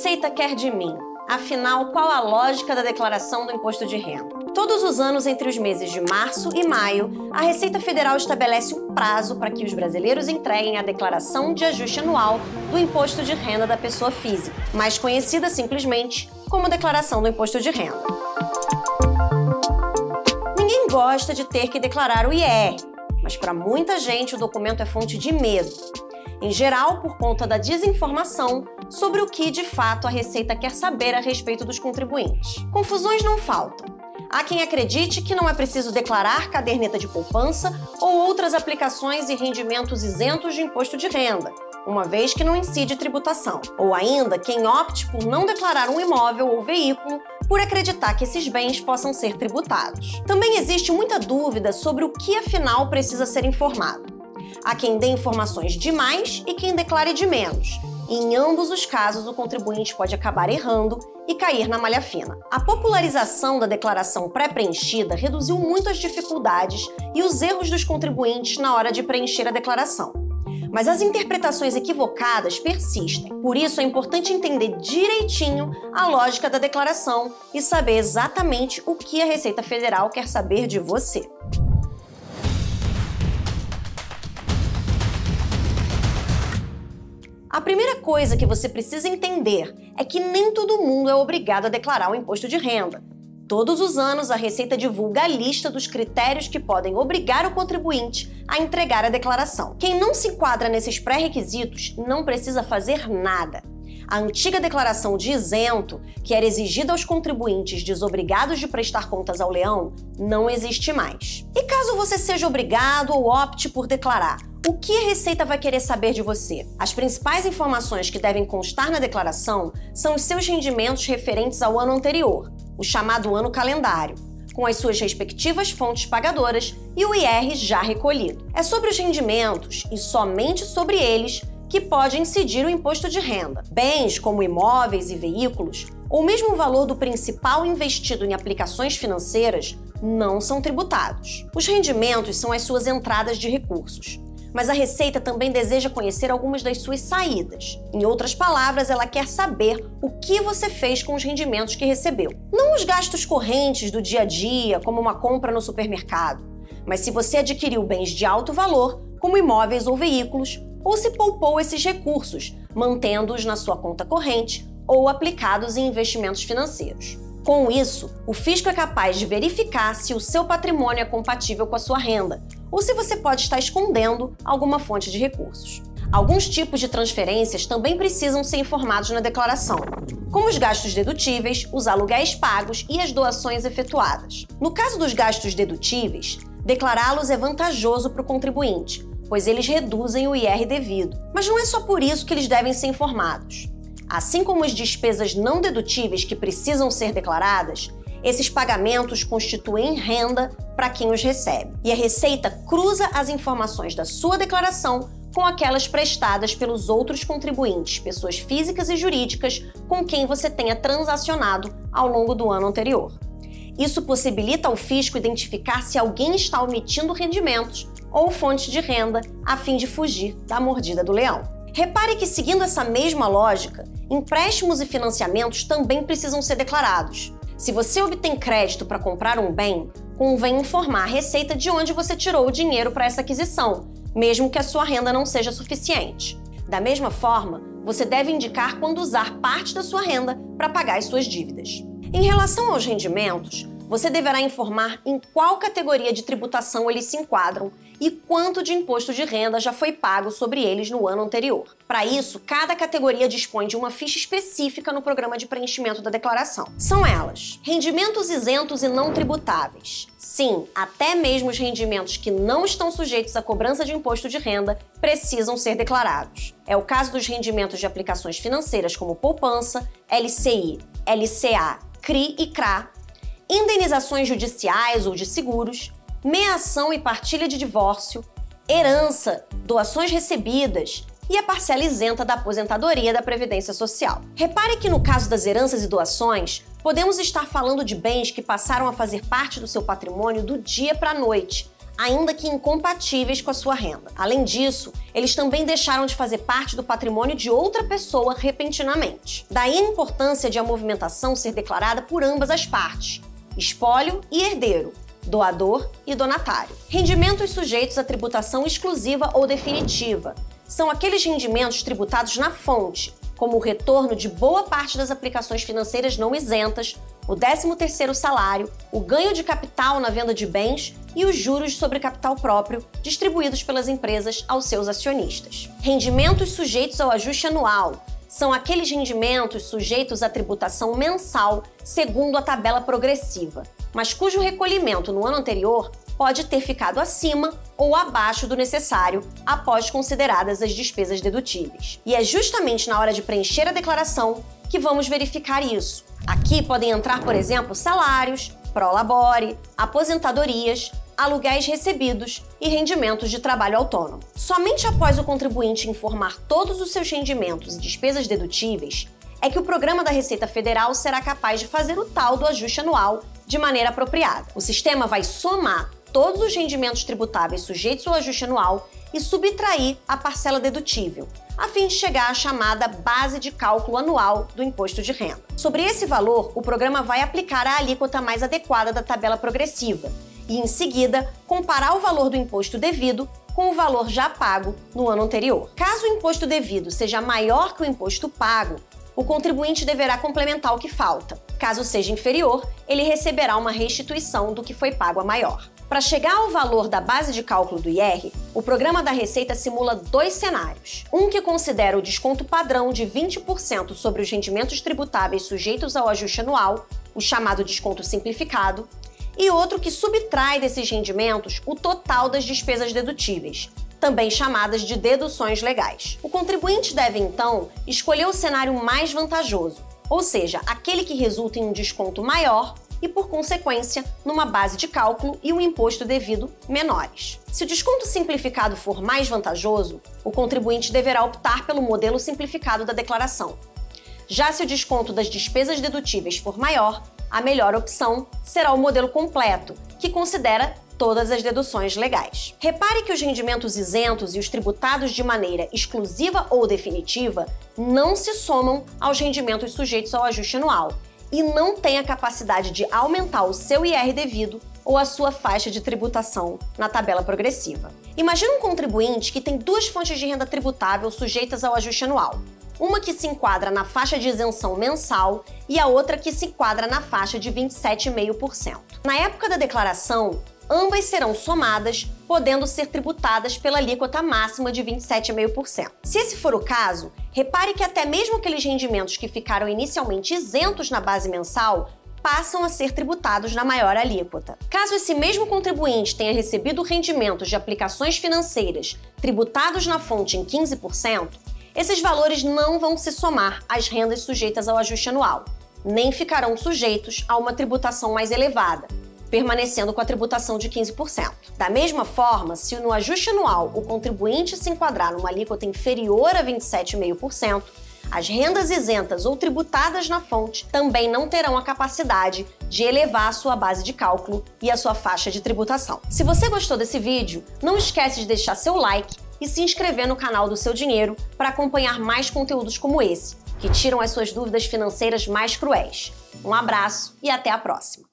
Receita quer de mim? Afinal, qual a lógica da declaração do imposto de renda? Todos os anos, entre os meses de março e maio, a Receita Federal estabelece um prazo para que os brasileiros entreguem a declaração de ajuste anual do imposto de renda da pessoa física, mais conhecida simplesmente como declaração do imposto de renda. Ninguém gosta de ter que declarar o IR, mas para muita gente o documento é fonte de medo. Em geral, por conta da desinformação sobre o que, de fato, a Receita quer saber a respeito dos contribuintes. Confusões não faltam. Há quem acredite que não é preciso declarar caderneta de poupança ou outras aplicações e rendimentos isentos de imposto de renda, uma vez que não incide tributação. Ou ainda, quem opte por não declarar um imóvel ou veículo por acreditar que esses bens possam ser tributados. Também existe muita dúvida sobre o que, afinal, precisa ser informado. Há quem dê informações de mais e quem declare de menos. E em ambos os casos, o contribuinte pode acabar errando e cair na malha fina. A popularização da declaração pré-preenchida reduziu muito as dificuldades e os erros dos contribuintes na hora de preencher a declaração. Mas as interpretações equivocadas persistem. Por isso, é importante entender direitinho a lógica da declaração e saber exatamente o que a Receita Federal quer saber de você. A primeira coisa que você precisa entender é que nem todo mundo é obrigado a declarar o imposto de renda. Todos os anos, a Receita divulga a lista dos critérios que podem obrigar o contribuinte a entregar a declaração. Quem não se enquadra nesses pré-requisitos não precisa fazer nada. A antiga declaração de isento, que era exigida aos contribuintes desobrigados de prestar contas ao leão, não existe mais. E caso você seja obrigado ou opte por declarar, o que a Receita vai querer saber de você? As principais informações que devem constar na declaração são os seus rendimentos referentes ao ano anterior, o chamado ano calendário, com as suas respectivas fontes pagadoras e o IR já recolhido. É sobre os rendimentos e somente sobre eles que pode incidir o imposto de renda. Bens como imóveis e veículos, ou mesmo o valor do principal investido em aplicações financeiras, não são tributados. Os rendimentos são as suas entradas de recursos. Mas a Receita também deseja conhecer algumas das suas saídas. Em outras palavras, ela quer saber o que você fez com os rendimentos que recebeu. Não os gastos correntes do dia a dia, como uma compra no supermercado, mas se você adquiriu bens de alto valor, como imóveis ou veículos, ou se poupou esses recursos, mantendo-os na sua conta corrente ou aplicados em investimentos financeiros. Com isso, o fisco é capaz de verificar se o seu patrimônio é compatível com a sua renda, ou se você pode estar escondendo alguma fonte de recursos. Alguns tipos de transferências também precisam ser informados na declaração, como os gastos dedutíveis, os aluguéis pagos e as doações efetuadas. No caso dos gastos dedutíveis, declará-los é vantajoso para o contribuinte, pois eles reduzem o IR devido. Mas não é só por isso que eles devem ser informados. Assim como as despesas não dedutíveis que precisam ser declaradas, esses pagamentos constituem renda para quem os recebe. E a Receita cruza as informações da sua declaração com aquelas prestadas pelos outros contribuintes, pessoas físicas e jurídicas, com quem você tenha transacionado ao longo do ano anterior. Isso possibilita ao fisco identificar se alguém está omitindo rendimentos ou fontes de renda a fim de fugir da mordida do leão. Repare que, seguindo essa mesma lógica, empréstimos e financiamentos também precisam ser declarados. Se você obtém crédito para comprar um bem, convém informar a Receita de onde você tirou o dinheiro para essa aquisição, mesmo que a sua renda não seja suficiente. Da mesma forma, você deve indicar quando usar parte da sua renda para pagar as suas dívidas. Em relação aos rendimentos, você deverá informar em qual categoria de tributação eles se enquadram e quanto de imposto de renda já foi pago sobre eles no ano anterior. Para isso, cada categoria dispõe de uma ficha específica no programa de preenchimento da declaração. São elas: rendimentos isentos e não tributáveis. Sim, até mesmo os rendimentos que não estão sujeitos à cobrança de imposto de renda precisam ser declarados. É o caso dos rendimentos de aplicações financeiras como poupança, LCI, LCA, CRI e CRA, indenizações judiciais ou de seguros, meação e partilha de divórcio, herança, doações recebidas e a parcela isenta da aposentadoria da Previdência Social. Repare que no caso das heranças e doações, podemos estar falando de bens que passaram a fazer parte do seu patrimônio do dia para a noite, ainda que incompatíveis com a sua renda. Além disso, eles também deixaram de fazer parte do patrimônio de outra pessoa repentinamente. Daí a importância de a movimentação ser declarada por ambas as partes, espólio e herdeiro, doador e donatário. Rendimentos sujeitos à tributação exclusiva ou definitiva são aqueles rendimentos tributados na fonte, como o retorno de boa parte das aplicações financeiras não isentas, o 13º salário, o ganho de capital na venda de bens e os juros sobre capital próprio distribuídos pelas empresas aos seus acionistas. Rendimentos sujeitos ao ajuste anual são aqueles rendimentos sujeitos à tributação mensal segundo a tabela progressiva, mas cujo recolhimento no ano anterior pode ter ficado acima ou abaixo do necessário após consideradas as despesas dedutíveis. E é justamente na hora de preencher a declaração que vamos verificar isso. Aqui podem entrar, por exemplo, salários, prolabore, aposentadorias, aluguéis recebidos e rendimentos de trabalho autônomo. Somente após o contribuinte informar todos os seus rendimentos e despesas dedutíveis é que o programa da Receita Federal será capaz de fazer o tal do ajuste anual de maneira apropriada. O sistema vai somar todos os rendimentos tributáveis sujeitos ao ajuste anual e subtrair a parcela dedutível, a fim de chegar à chamada base de cálculo anual do imposto de renda. Sobre esse valor, o programa vai aplicar a alíquota mais adequada da tabela progressiva e, em seguida, comparar o valor do imposto devido com o valor já pago no ano anterior. Caso o imposto devido seja maior que o imposto pago, o contribuinte deverá complementar o que falta. Caso seja inferior, ele receberá uma restituição do que foi pago a maior. Para chegar ao valor da base de cálculo do IR, o programa da Receita simula dois cenários. Um que considera o desconto padrão de 20% sobre os rendimentos tributáveis sujeitos ao ajuste anual, o chamado desconto simplificado, e outro que subtrai desses rendimentos o total das despesas dedutíveis, também chamadas de deduções legais. O contribuinte deve, então, escolher o cenário mais vantajoso, ou seja, aquele que resulta em um desconto maior e, por consequência, numa base de cálculo e um imposto devido menores. Se o desconto simplificado for mais vantajoso, o contribuinte deverá optar pelo modelo simplificado da declaração. Já se o desconto das despesas dedutíveis for maior, a melhor opção será o modelo completo, que considera todas as deduções legais. Repare que os rendimentos isentos e os tributados de maneira exclusiva ou definitiva não se somam aos rendimentos sujeitos ao ajuste anual e não têm a capacidade de aumentar o seu IR devido ou a sua faixa de tributação na tabela progressiva. Imagine um contribuinte que tem duas fontes de renda tributável sujeitas ao ajuste anual. Uma que se enquadra na faixa de isenção mensal e a outra que se enquadra na faixa de 27,5%. Na época da declaração, ambas serão somadas, podendo ser tributadas pela alíquota máxima de 27,5%. Se esse for o caso, repare que até mesmo aqueles rendimentos que ficaram inicialmente isentos na base mensal passam a ser tributados na maior alíquota. Caso esse mesmo contribuinte tenha recebido rendimentos de aplicações financeiras tributados na fonte em 15%, esses valores não vão se somar às rendas sujeitas ao ajuste anual, nem ficarão sujeitos a uma tributação mais elevada, permanecendo com a tributação de 15%. Da mesma forma, se no ajuste anual o contribuinte se enquadrar numa alíquota inferior a 27,5%, as rendas isentas ou tributadas na fonte também não terão a capacidade de elevar a sua base de cálculo e a sua faixa de tributação. Se você gostou desse vídeo, não esquece de deixar seu like e se inscrever no canal do Seu Dinheiro para acompanhar mais conteúdos como esse, que tiram as suas dúvidas financeiras mais cruéis. Um abraço e até a próxima!